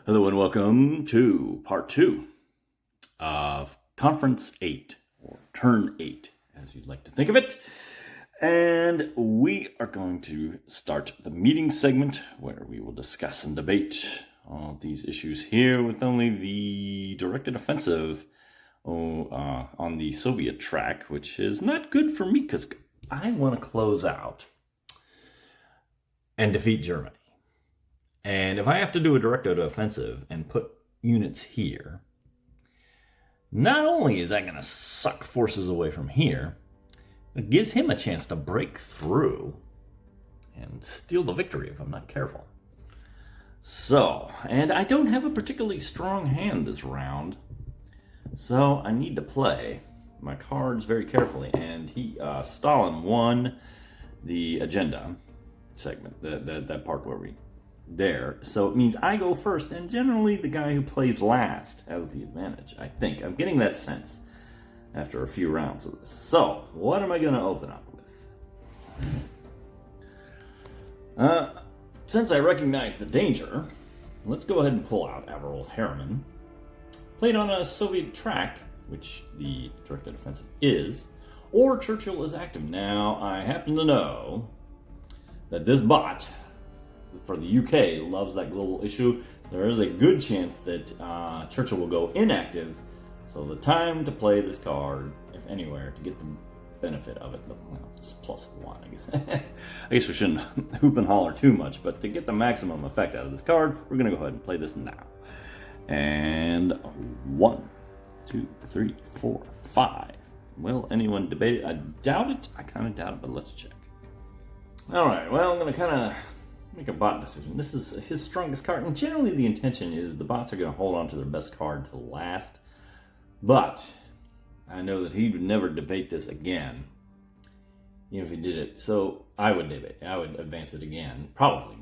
Hello and welcome to part 2 of Conference 8, or Turn 8, as you'd like to think of it. And we are going to start the meeting segment where we will discuss and debate all these issues here with only the directed offensive on the Soviet track, which is not good for me because I want to close out and defeat Germany. And if I have to do a directed offensive and put units here, not only is that going to suck forces away from here, it gives him a chance to break through and steal the victory if I'm not careful. So, and I don't have a particularly strong hand this round, so I need to play my cards very carefully. And Stalin won the agenda segment, that part where we there. So it means I go first, and generally the guy who plays last has the advantage, I think. I'm getting that sense after a few rounds of this. So, what am I going to open up with? Since I recognize the danger, let's go ahead and pull out Averell Harriman. Played on a Soviet track, which the directed offensive is, or Churchill is active. Now, I happen to know that this bot for the UK loves that global issue. There is a good chance that Churchill will go inactive, so the time to play this card, if anywhere, to get the benefit of it, well, it's just +1, I guess. I guess we shouldn't hoop and holler too much, but to get the maximum effect out of this card, we're going to go ahead and play this now. And 1, 2, 3, 4, 5. Will anyone debate it? I doubt it. I kind of doubt it, but let's check. All right, well, I'm going to kind of make a bot decision. This is his strongest card, and generally the intention is the bots are going to hold on to their best card to last. But I know that he would never debate this again, even if he did it. So I would debate. I would advance it again. Probably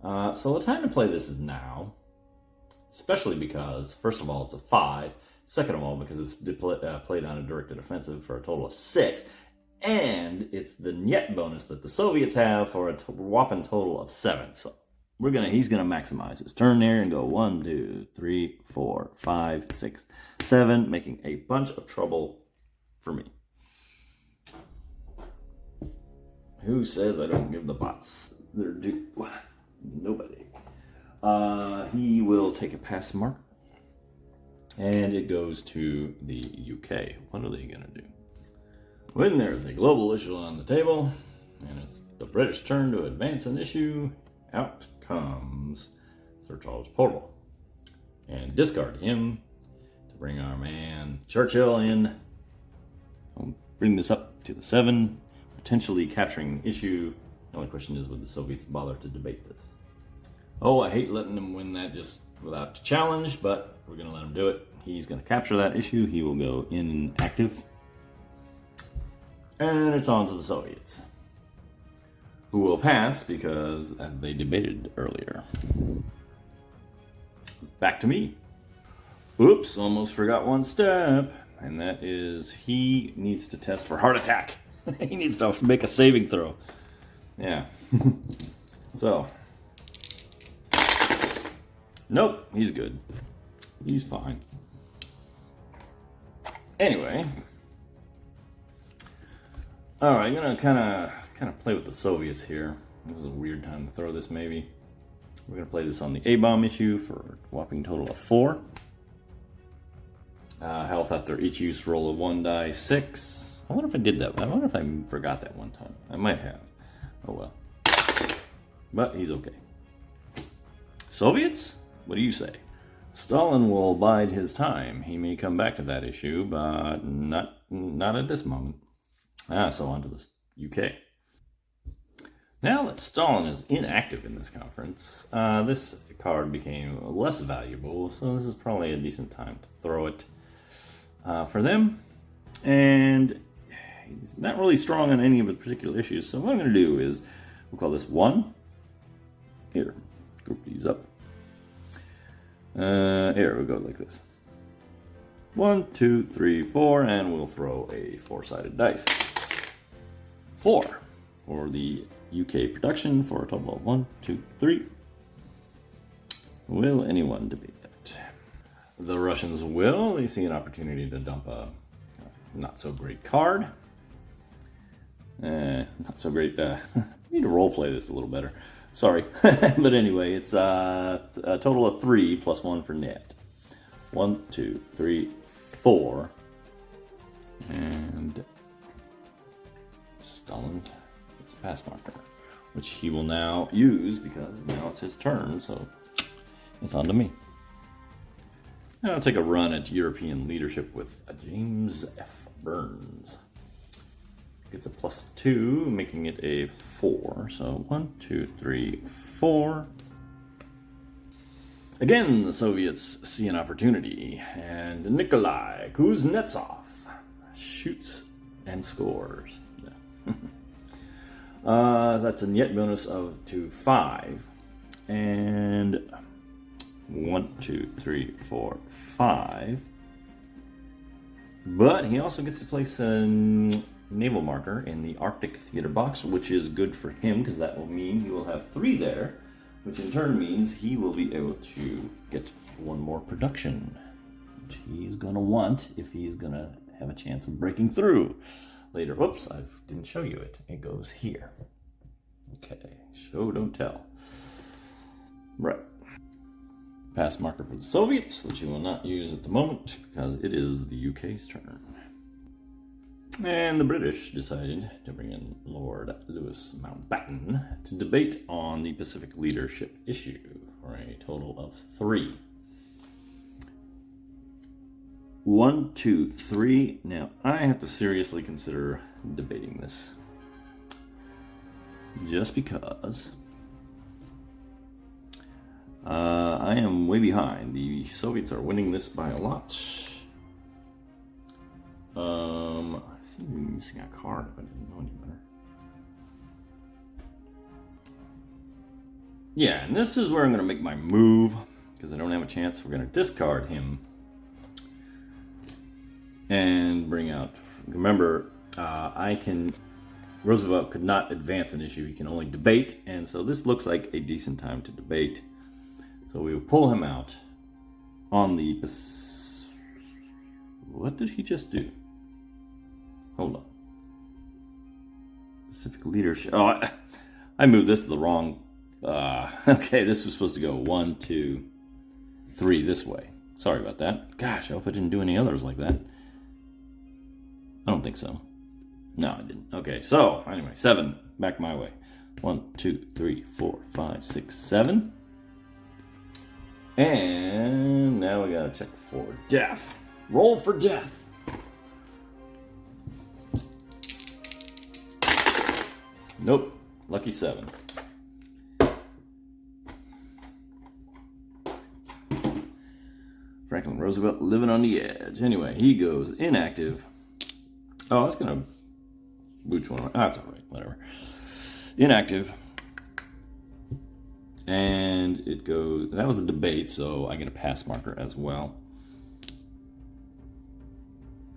not. So the time to play this is now, especially because, first of all, it's a 5. Second of all, because it's played on a directed offensive for a total of 6. And it's the Niet bonus that the Soviets have for a whopping total of 7. So he's gonna maximize his turn there and go 1, 2, 3, 4, 5, 6, 7, making a bunch of trouble for me. Who says I don't give the bots their due? Nobody. He will take a pass mark, and it goes to the UK. What are they gonna do? When there's a global issue on the table, and it's the British turn to advance an issue, out comes Sir Charles Portal. And discard him to bring our man Churchill in. I'll bring this up to the 7, potentially capturing the issue. The only question is, would the Soviets bother to debate this? Oh, I hate letting them win that just without challenge, but we're going to let him do it. He's going to capture that issue. He will go inactive. And it's on to the Soviets, who will pass because they debated earlier. Back to me. Oops, almost forgot one step. And that is he needs to test for heart attack. He needs to make a saving throw. Yeah. So. Nope, he's good. He's fine. Anyway. All right, I'm gonna kind of play with the Soviets here. This is a weird time to throw this. Maybe we're gonna play this on the A-bomb issue for a whopping total of 4. Health after each use, roll a 1 die 6. I wonder if I did that. I wonder if I forgot that one time. I might have. Oh well. But he's okay. Soviets? What do you say? Stalin will bide his time. He may come back to that issue, but not at this moment. So on to the UK. Now that Stalin is inactive in this conference, this card became less valuable, so this is probably a decent time to throw it for them. And he's not really strong on any of the particular issues, so what I'm going to do is, we'll call this 1. Here, group these up. Here, we'll go like this. 1, 2, 3, 4, and we'll throw a 4-sided dice. 4 for the UK production for a total of 1, 2, 3. Will anyone debate that? The Russians will. They see an opportunity to dump a not so great card. Not so great. I need to roleplay this a little better. Sorry. But anyway, it's a total of 3 plus 1 for net. 1, 2, 3, 4. And Stalin gets a pass marker, which he will now use because now it's his turn, so it's on to me. And I'll take a run at European leadership with James F. Burns. Gets a +2, making it a 4. So 1, 2, 3, 4. Again, the Soviets see an opportunity, and Nikolai Kuznetsov shoots and scores. That's a net bonus to 5. And 1, 2, 3, 4, 5. But he also gets to place a naval marker in the Arctic theater box, which is good for him because that will mean he will have 3 there, which in turn means he will be able to get 1 more production, which he's going to want if he's going to have a chance of breaking through later. Oops, I didn't show you it. It goes here. Okay, show, don't tell. Right. Pass marker for the Soviets, which he will not use at the moment because it is the UK's turn. And the British decided to bring in Lord Louis Mountbatten to debate on the Pacific leadership issue for a total of 3. 1, 2, 3. Now, I have to seriously consider debating this. Just because I am way behind. The Soviets are winning this by a lot. I seem to be missing a card if I didn't know any better. Yeah, and this is where I'm going to make my move because I don't have a chance. We're going to discard him and bring out. Remember, Roosevelt could not advance an issue. He can only debate, and so this looks like a decent time to debate. So we will pull him out on the. What did he just do? Hold on. Pacific leadership. Oh, I moved this to the wrong. Okay, this was supposed to go 1, 2, 3 this way. Sorry about that. Gosh, I hope I didn't do any others like that. I don't think so. No, I didn't. Okay, so anyway, 7 back my way. 1, 2, 3, 4, 5, 6, 7. And now we gotta check for death. Roll for death. Nope. Lucky 7. Franklin Roosevelt living on the edge. Anyway, he goes inactive. Oh, that's gonna booch one. That's alright, whatever. Inactive. And it goes, that was a debate, so I get a pass marker as well.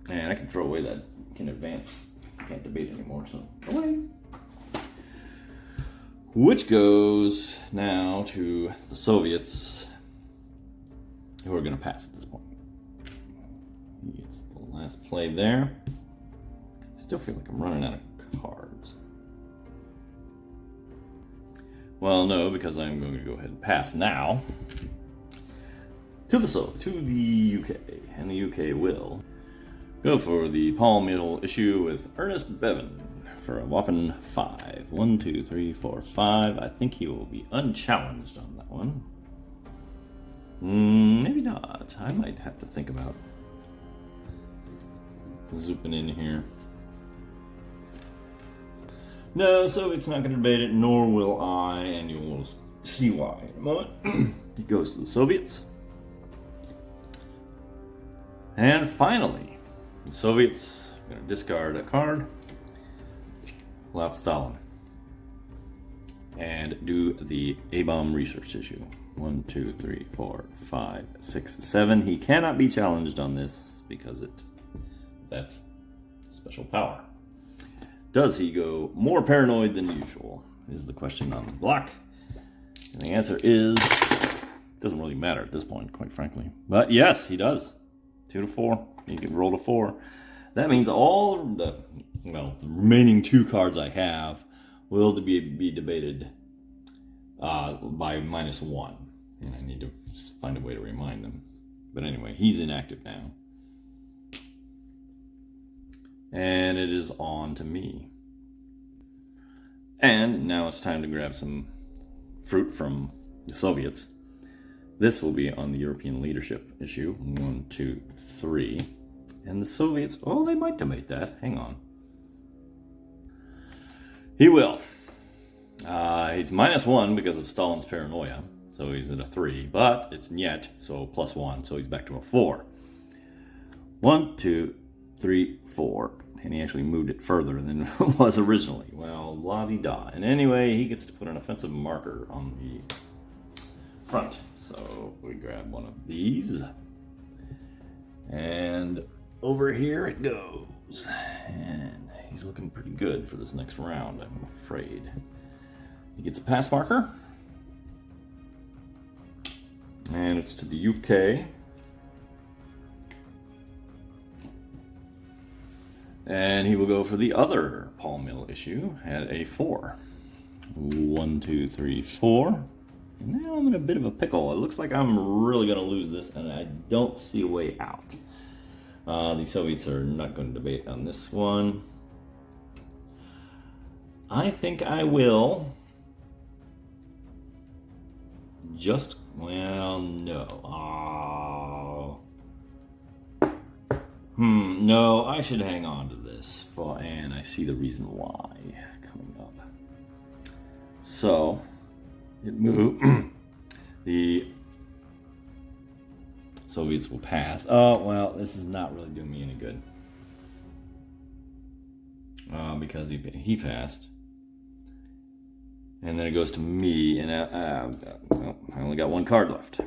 And I can throw away that, can advance, can't debate anymore, so away. Which goes now to the Soviets, who are going to pass at this point. It's the last play there. I still feel like I'm running out of cards. Well, no, because I'm going to go ahead and pass now to the UK, and the UK will go for the Palmetto issue with Ernest Bevan for a whopping 5. 1, 2, 3, 4, 5. I think he will be unchallenged on that one. Maybe not. I might have to think about zooping in here. No, so it's not going to debate it, nor will I, and you will see why in a moment. It goes to the Soviets. And finally, the Soviets are going to discard a card, pull out Stalin, and do the A-bomb research issue. 1, 2, 3, 4, 5, 6, 7. He cannot be challenged on this because that's special power. Does he go more paranoid than usual? Is the question on the block. And the answer is Doesn't really matter at this point, quite frankly. But yes, he does. 2 to 4. He can roll to 4. That means all the remaining 2 cards I have will be debated by -1. And I need to find a way to remind them. But anyway, he's inactive now. And it is on to me. And now it's time to grab some fruit from the Soviets. This will be on the European leadership issue. 1, 2, 3. And the Soviets, oh, they might debate that. Hang on. He will. He's -1 because of Stalin's paranoia. So he's at a 3. But it's Niet, so +1. So he's back to a 4. 1, 2, 3, 4. And he actually moved it further than it was originally. Well, la-di-da. And anyway, he gets to put an offensive marker on the front. So we grab one of these. And over here it goes. And he's looking pretty good for this next round, I'm afraid. He gets a pass marker. And it's to the UK. And he will go for the other Paul Mill issue at a 4. 1, 2, 3, 4. And now I'm in a bit of a pickle. It looks like I'm really going to lose this, and I don't see a way out. The Soviets are not going to debate on this one. I think I will just, well, no. No, I should hang on to this, and I see the reason why coming up. So, it moved. The Soviets will pass. Oh, well, this is not really doing me any good. Because he passed. And then it goes to me, and well, I only got 1 card left.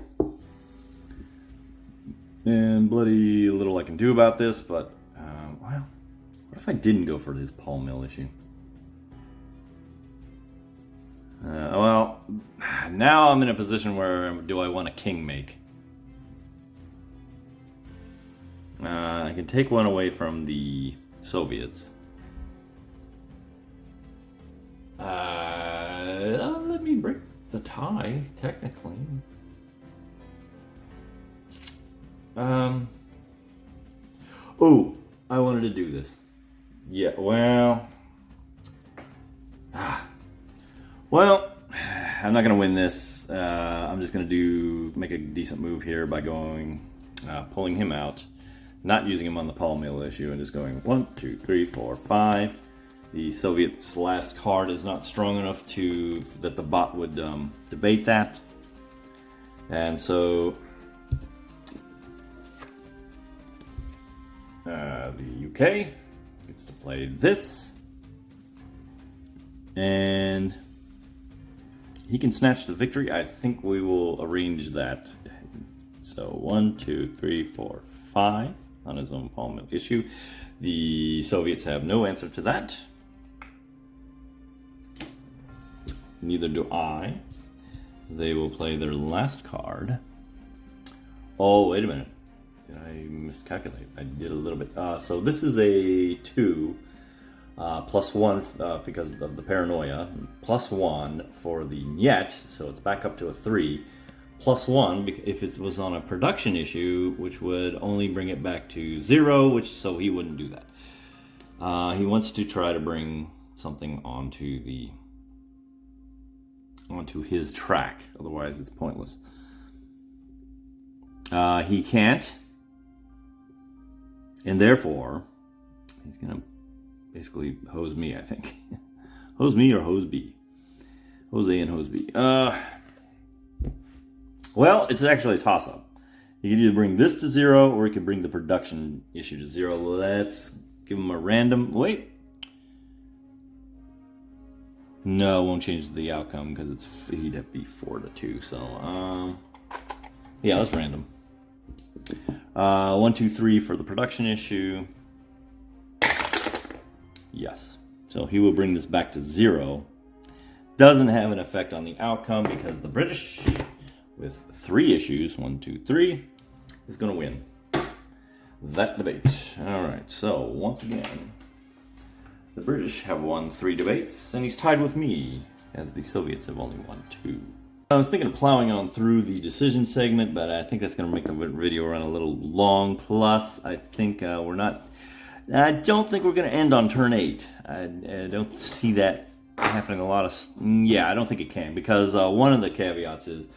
And bloody little I can do about this, but, well, what if I didn't go for this Paul Mill issue? Well, now I'm in a position where do I want a king make? I can take one away from the Soviets. Let me break the tie, technically. Oh, I wanted to do this. Yeah, well... Well, I'm not going to win this. I'm just going to make a decent move here by pulling him out, not using him on the Paul Mill issue, and just going 1, 2, 3, 4, 5. The Soviets' last card is not strong enough that the bot would debate that. And so the UK gets to play this. And he can snatch the victory. I think we will arrange that. So 1, 2, 3, 4, 5 on his own Paul Mill issue. The Soviets have no answer to that. Neither do I. They will play their last card. Oh, wait a minute. Did I miscalculate? I did a little bit. So this is a 2. +1 because of the paranoia, +1 for the Niet, so it's back up to a 3, +1 if it was on a production issue, which would only bring it back to 0, so he wouldn't do that. He wants to try to bring something onto his track, otherwise it's pointless. He can't, and therefore he's gonna basically hose me, I think. Hose me or hose B? Jose and hose B. Well, it's actually a toss-up. He could either bring this to 0 or he could bring the production issue to 0. Let's give him a random... Wait. No, it won't change the outcome because he'd have to be 4 to 2. So, yeah, let's random. 1, 2, 3 for the production issue. Yes. So he will bring this back to 0. Doesn't have an effect on the outcome because the British with 3 issues, 1, 2, 3, is going to win that debate. All right, so once again, the British have won 3 debates, and he's tied with me, as the Soviets have only won 2. I was thinking of plowing on through the decision segment, but I think that's going to make the video run a little long. Plus, I think I don't think we're going to end on turn 8. I don't see that happening a lot of... Yeah, I don't think it can, because one of the caveats is,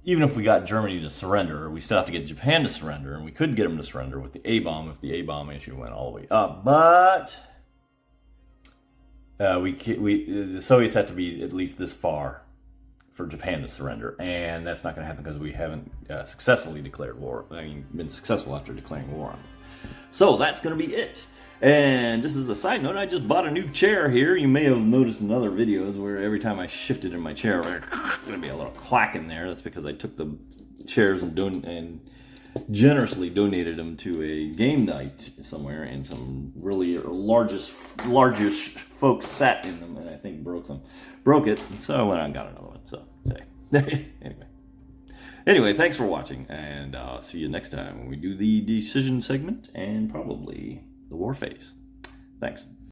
even if we got Germany to surrender, we still have to get Japan to surrender, and we could get them to surrender with the A-bomb if the A-bomb issue went all the way up. But the Soviets have to be at least this far for Japan to surrender, and that's not going to happen because we haven't successfully declared war. I mean, been successful after declaring war on them. So that's going to be it. And just as a side note, I just bought a new chair here. You may have noticed in other videos where every time I shifted in my chair, there's going to be a little clack in there. That's because I took the chairs and generously donated them to a game night somewhere, and some really largest folks sat in them, and I think broke it. So I went out and got another one. So anyway, thanks for watching, and I'll see you next time when we do the decision segment and probably the war phase. Thanks.